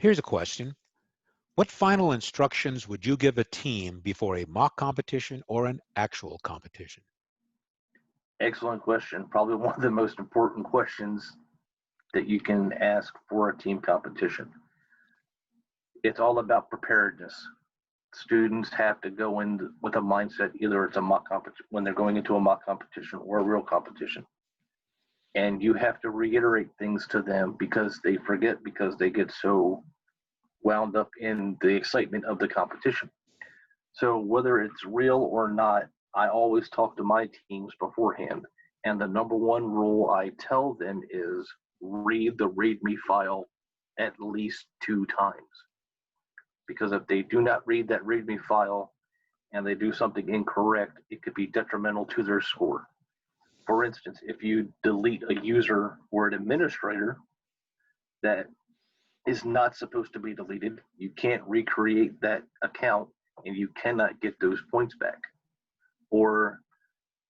Here's a question. What final instructions would you give a team before a mock competition or an actual competition? Excellent question. Probably one of the most important questions that you can ask for a team competition. It's all about preparedness. Students have to go in with a mindset, either it's a mock competition, when they're going into a mock competition or a real competition. And you have to reiterate things to them because they forget, because they get so wound up in the excitement of the competition. So whether it's real or not, I always talk to my teams beforehand. And the number one rule I tell them is read the README file at least 2 times. Because if they do not read that README file and they do something incorrect, it could be detrimental to their score. For instance, if you delete a user or an administrator that is not supposed to be deleted, you can't recreate that account and you cannot get those points back. Or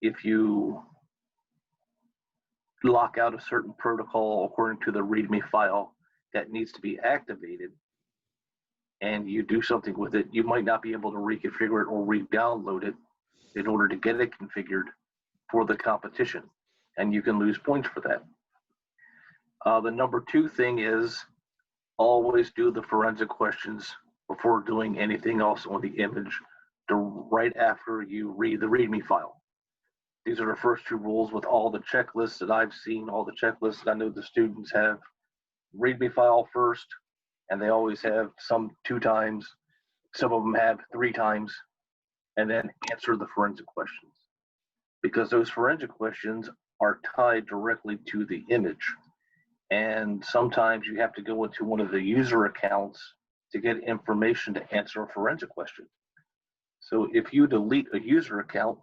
if you lock out a certain protocol according to the README file that needs to be activated and you do something with it, you might not be able to reconfigure it or re-download it in order to get it configured for the competition, and you can lose points for that. The number 2 thing is always do the forensic questions before doing anything else on the image right after you read the README file. These are the first 2 rules with all the checklists that I've seen, all the checklists I know the students have. README file first, and they always have some 2 times, some of them have 3 times, and then answer the forensic questions. Because those forensic questions are tied directly to the image. And sometimes you have to go into one of the user accounts to get information to answer a forensic question. So if you delete a user account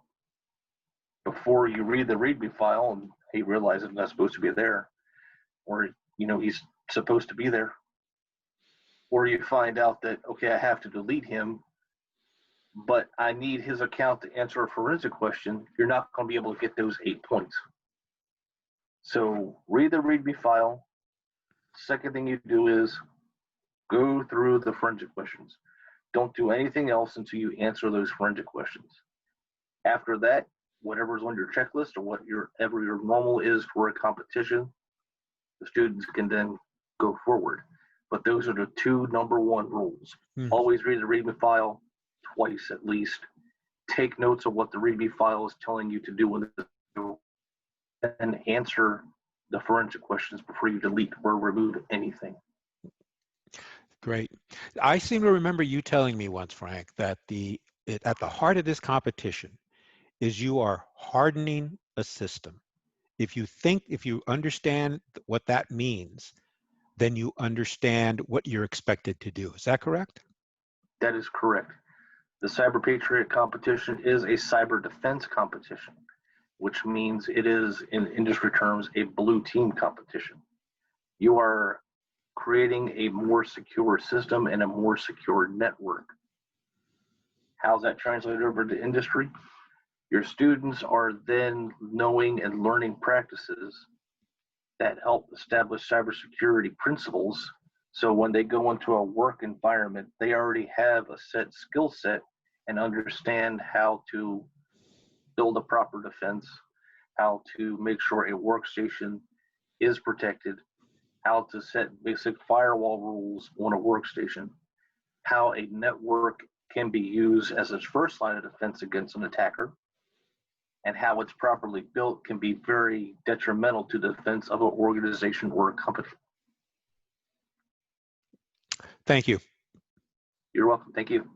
before you read the README file and he realizes it's not supposed to be there, or he's supposed to be there, or you find out that, okay, I have to delete him, but I need his account to answer a forensic question, you're not going to be able to get those 8 points. So read the README file. Second thing you do is go through the forensic questions. Don't do anything else until you answer those forensic questions. After that, whatever's on your checklist or whatever your normal is for a competition, the students can then go forward. But those are the 2 number 1 rules. Always read the README file twice at least. Take notes of what the README file is telling you to do and answer the forensic questions before you delete or remove anything. Great. I seem to remember you telling me once, Frank, that at the heart of this competition is you are hardening a system. If you understand what that means, then you understand what you're expected to do. Is that correct? That is correct. The Cyber Patriot competition is a cyber defense competition, which means it is, in industry terms, a blue team competition. You are creating a more secure system and a more secure network. How's that translated over to industry? Your students are then knowing and learning practices that help establish cybersecurity principles. So when they go into a work environment, they already have a set skill set and understand how to build a proper defense, how to make sure a workstation is protected, how to set basic firewall rules on a workstation, how a network can be used as its first line of defense against an attacker, and how it's properly built can be very detrimental to the defense of an organization or a company. Thank you. You're welcome. Thank you.